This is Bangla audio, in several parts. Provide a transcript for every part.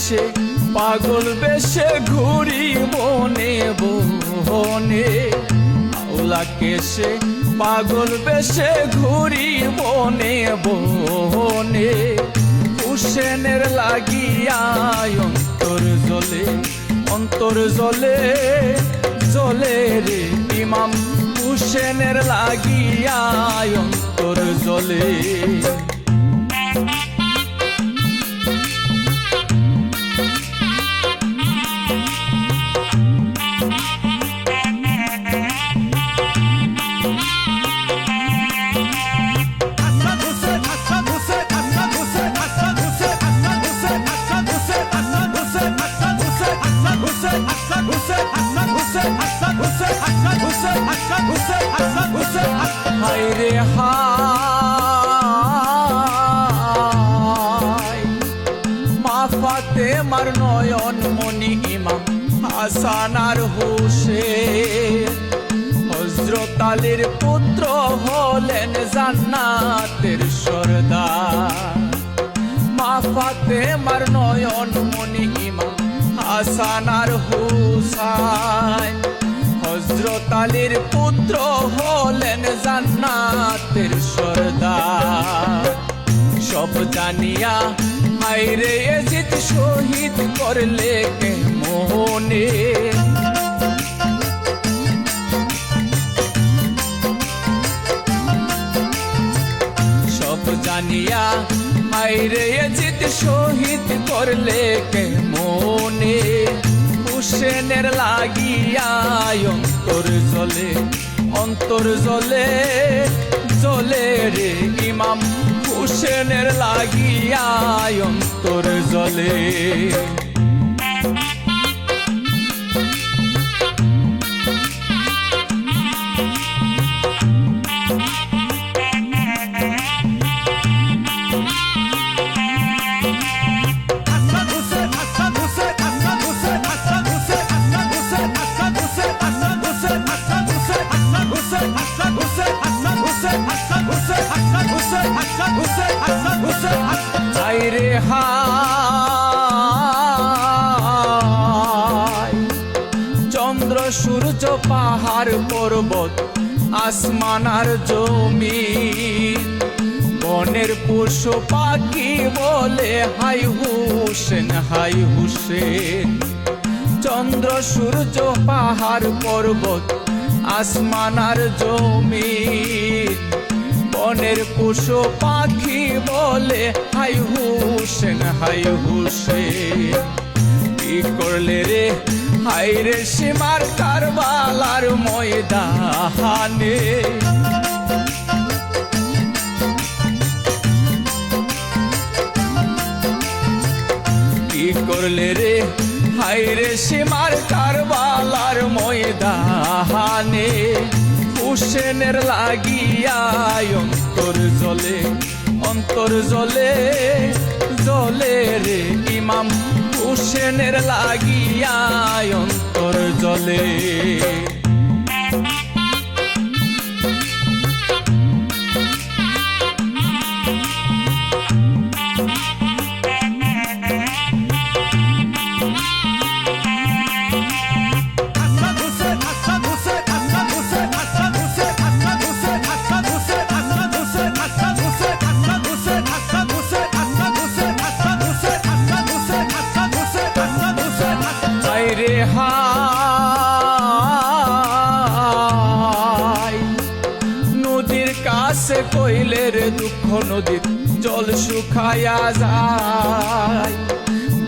কেশে পাগল বেশে ঘুরি বনে বনে, আওলা কেশে পাগল বেশে ঘুরি বনে বনে। হুসেনের লাগিয়া অন্তর জ্বলে, অন্তর জ্বলে জ্বলে রে ইমাম হুসেনের লাগিয়া অন্তর জ্বলে। হায় রে হায়, মা ফাতেমার নয়ন মনি ইমাম হাসান আর হুসেন, হযরত আলীর পুত্র হলেন জান্নাতের সরদার। মা ফাতেমার নয়ন মনি ইমাম হাসান আর হুসাইন, হযরত আলীর পুত্র হলেন জান্নাতের সরদার। সব জানিয়া হায়রে এজিদ শহীদ করলে কে মোহনে, সব জানিয়া হায়রে এজিদ শহীদ করলে কে মোহনে। হুসেনের লাগিয়া অন্তর জ্বলে, অন্তর জ্বলে জ্বলে রে ইমাম হুসেনের লাগিয়া অন্তর জ্বলে। হায় রে হায়, চন্দ্র সূর্য পাহাড় পর্বত আসমান আর জমিন, বনের পশু পাখি বলে হাই হুসেন হাই হুসেন। চন্দ্র সূর্য পাহাড় পর্বত আসমান আর জমিন, বনের পশু পাখি বলে হাই হুসেন হাই হুসেন। কি করলে রে হায় রে সীমার কারবালার ময়দানে, কি করলে রে হায় রে সীমার কারবালার ময়দানে। হুসেনের লাগিয়া অন্তর জ্বলে, অন্তর জ্বলে জ্বলে রে ইমাম হুসেনের লাগিয়া অন্তর জ্বলে। রে হায়, নদীর কাছে কইলের দুঃখ নদীর জল শুকায়া যায়।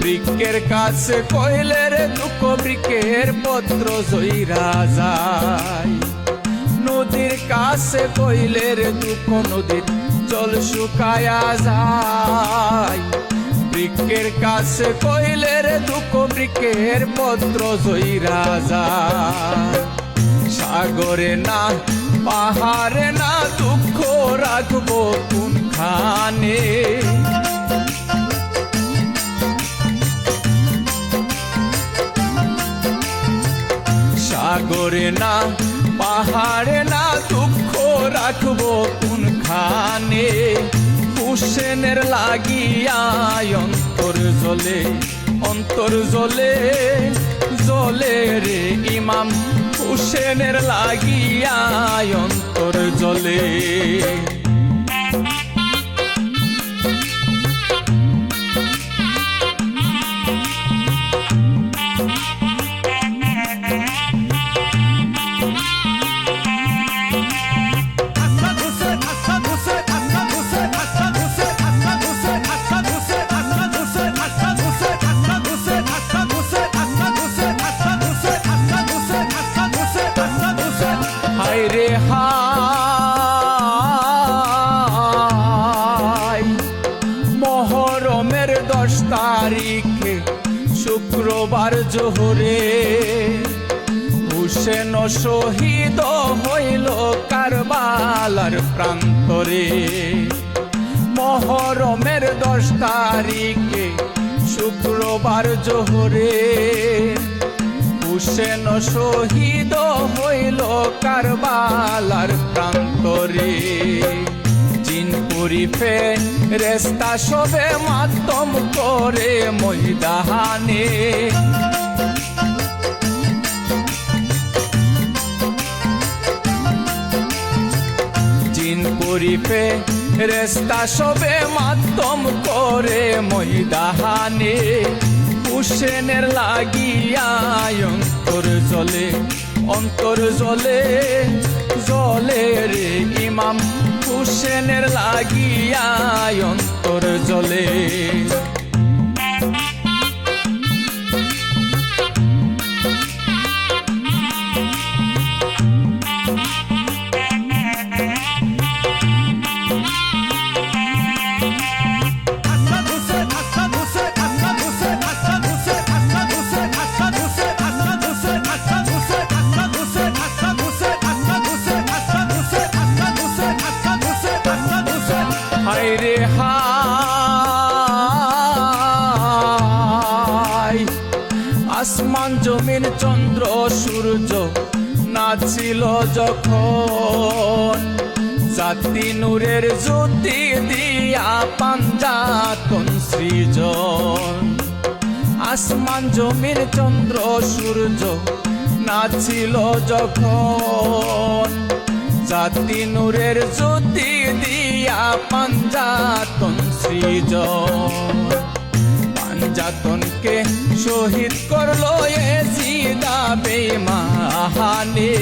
বৃক্ষের কাছে কইলের দুঃখ বৃক্ষের পত্র জইরা যায়। নদীর কাছে কইলের দুঃখ নদীর জল শুকায়া যায়। বৃক্ষের কাছে কইলের দুঃখ বৃক্ষের পত্র জইরা যায়। সাগরে না পাহাড়ে না দুঃখ রাখবো কোনখানে, সাগরে না পাহাড়ে না দুঃখ রাখবো কোনখানে। হুসেনের লাগিয়া অন্তর জ্বলে, অন্তর জ্বলে জ্বলে রে ইমাম হুসেনের লাগিয়া অন্তর জ্বলে। হায়রে হায় মহরমের 10 তারিখে শুক্রবার জোহরে হুসেন শহীদ হইল কারবালার প্রান্তরে। মহরমের 10 তারিখে শুক্রবার জোহরে হুসেন শহীদ হইল কারবালার প্রান্তরে। জিনপুরি ফেরেশতা সবে মাতম করে ময়দানে। জিনপুরি ফেরেশতা সবে মাতম করে ময়দানে। হুসেনের লাগিয়া অন্তর জ্বলে অন্তর জ্বলে জ্বলে রে ইমাম হুসেনের লাগিয়া অন্তর জ্বলে। হায়রে হায় আসমান জমিন চন্দ্র সূর্য নাচিল যখন জাতি নূরের জ্যোতি দিয়া পাঞ্জাতন সৃজন। আসমান জমিন চন্দ্র সূর্য নাচিল যখন জাতি নূরের জ্যোতি দিয়া পাঞ্জাতন সৃজন। পাঞ্জাতনকে শহীদ করলো এজিদ বেঈমানে।